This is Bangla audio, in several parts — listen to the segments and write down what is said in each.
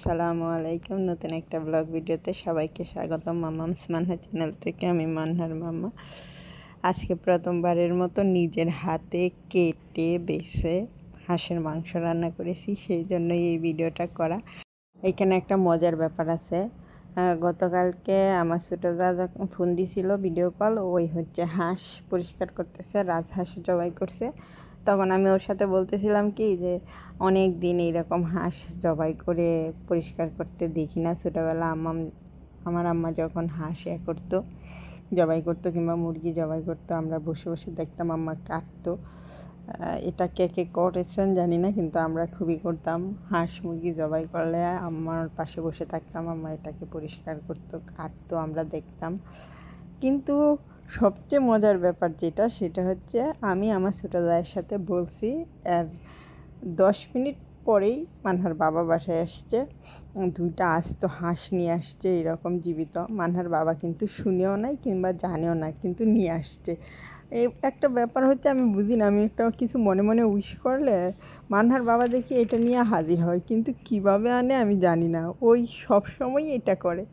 আসসালামু আলাইকুম। নতুন একটা ব্লগ ভিডিওতে সবাইকে স্বাগতম। মাম্মামস মান্না চ্যানেল থেকে আমি মান্নার মাম্মা। আজকে প্রথমবারের মতো নিজের হাতে কেটে বেছে হাঁসের মাংস রান্না করেছি, সেই জন্যই এই ভিডিওটা করা। এখানে একটা মজার ব্যাপার আছে। গতকালকে আমার ছোটো দাদা ফোন দিছিল, ভিডিও কল, ওই হাঁস পরিষ্কার করতেছে, রাজহাঁস জবাই করছে। তখন আমি ওর সাথে বলতেছিলাম কি যে অনেক দিন এইরকম হাঁস জবাই করে পরিষ্কার করতে দেখি না। ছোটোবেলা আমার আম্মা যখন হাঁস করতো, জবাই করতো কিংবা মুরগি জবাই করতো, আমরা বসে বসে দেখতাম আম্মা কাটতো। এটা কে কে করেছেন জানি না, কিন্তু আমরা খুবই করতাম। হাঁস মুরগি জবাই করলে আমার পাশে বসে থাকতাম, আম্মা এটাকে পরিষ্কার করতো, কাটতো, আমরা দেখতাম। কিন্তু সবচেয়ে মজার ব্যাপার যেটা, সেটা হচ্ছে আমি আমার ছোটো দায়ের সাথে বলছি, আর 10 মিনিট পরেই মানহার বাবা বাসায় আসছে, 2টা আস্ত হাঁস নিয়ে আসছে এরকম জীবিত। মানহার বাবা কিন্তু শুনেও নাই কিংবা জানেও না, কিন্তু নিয়ে আসছে। এই একটা ব্যাপার হচ্ছে, আমি বুঝি না, আমি একটা কিছু মনে মনে উইশ করলে মানহার বাবা দেখি এটা নিয়ে হাজির হয়, কিন্তু কিভাবে আনে আমি জানি না, ওই সব সময় এটা করে।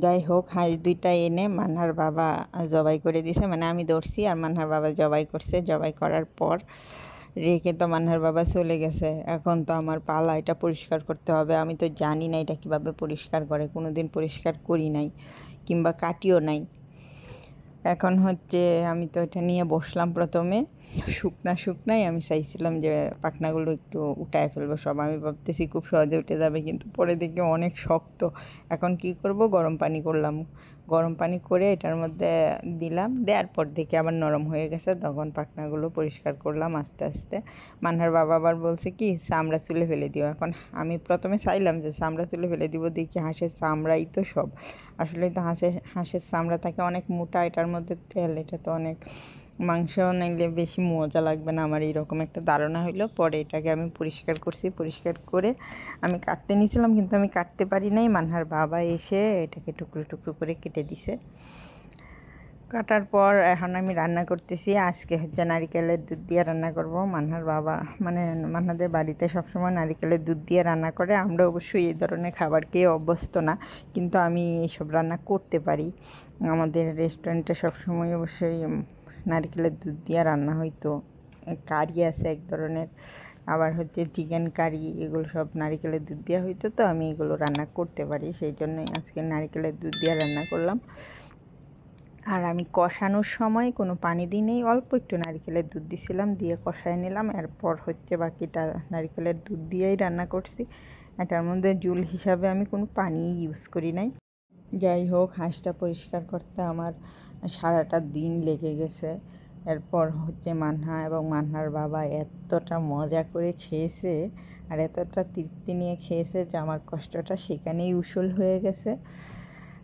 যাই হোক, হাঁস 2টা এনে মানহার বাবা জবাই করে দিছে, মানে আমি ধরছি আর মানহার বাবা জবাই করছে। জবাই করার পর রেখে তো মানহার বাবা চলে গেছে। এখন তো আমার পালা, এটা পরিষ্কার করতে হবে। আমি তো জানি না এটা কিভাবে পরিষ্কার করে, কোনো দিন পরিষ্কার করি নাই কিংবা কাটিও নাই। এখন আমি তো এটা নিয়ে বসলাম। প্রথমে শুকনাই আমি চাইছিলাম যে পাখনাগুলো একটু উঠায় ফেলবো সব, আমি ভাবতেছি খুব সহজে উঠে যাবে, কিন্তু পরে দেখি অনেক শক্ত। এখন কি করব, গরম পানি করলাম, গরম পানি করে এটার মধ্যে দিলাম, দেওয়ার পর দেখি আবার নরম হয়ে গেছে। তখন পাখনাগুলো পরিষ্কার করলাম আস্তে আস্তে। মানহার বাবা আবার বলছে কি চামড়া চুলে ফেলে দিও। এখন আমি প্রথমে চাইলাম যে চামড়া চুলে ফেলে দিব, দেখি হাঁসের চামড়াই তো সব। আসলে তো হাঁসের চামড়া থাকে অনেক মোটা, এটার মধ্যে তেল, এটা তো অনেক মাংস নাইলে বেশি মজা লাগবে না, আমার এইরকম একটা ধারণা হইলো। পরে এটাকে আমি পরিষ্কার করছি, পরিষ্কার করে আমি কাটতে নিয়েছিলাম, কিন্তু আমি কাটতে পারি নাই। মানহার বাবা এসে এটাকে টুকরো টুকরো করে কেটে দিছে। কাটার পর এখন আমি রান্না করতেছি। আজকে নারিকেলের দুধ দিয়ে রান্না করব। মানহার বাবা, মানে মানহাদের বাড়িতে সবসময় নারিকেলের দুধ দিয়ে রান্না করে। আমরা অবশ্যই এই ধরনের খাবার খেয়ে অভ্যস্ত না, কিন্তু আমি এইসব রান্না করতে পারি। আমাদের রেস্টুরেন্টে সবসময় অবশ্যই নারিকেলের দুধ দিয়ে রান্না হইতো। কারি আছে এক ধরনের, আবার চিকেন কারি, এগুলো সব নারিকেলের দুধ দেওয়া হইতো। তো আমি এগুলো রান্না করতে পারি, সেই জন্যই আজকে নারিকেলের দুধ দিয়ে রান্না করলাম। আর আমি কষানোর সময় কোনো পানি দিই নেই, অল্প একটু নারকেলের দুধ দিছিলাম, দিয়ে কষায় নিলাম। এরপর বাকিটা নারকেলের দুধ দিয়েই রান্না করছি। এটার মধ্যে ঝোল হিসাবে আমি কোনো পানি ইউজ করি নাই। যাই হোক, হাঁসটা পরিষ্কার করতে আমার সারাটা দিন লেগে গেছে। এরপর মান্না এবং মান্নার বাবা এতটা মজা করে খেয়েছে আর এতটা তৃপ্তি নিয়ে খেয়েছে যে আমার কষ্টটা সেখানেই উসুল হয়ে গেছে।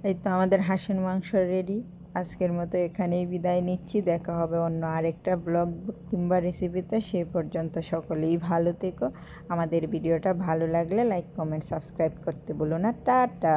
এই তো আমাদের হাঁসের মাংস রেডি। আজকের মতো এখানেই বিদায় নিচ্ছি। দেখা হবে অন্য আরেকটা ব্লগ কিংবা রেসিপিতে। সেই পর্যন্ত সকলেই ভালো থেকো। আমাদের ভিডিওটা ভালো লাগলে লাইক, কমেন্ট, সাবস্ক্রাইব করতে ভুলো না। টাটা।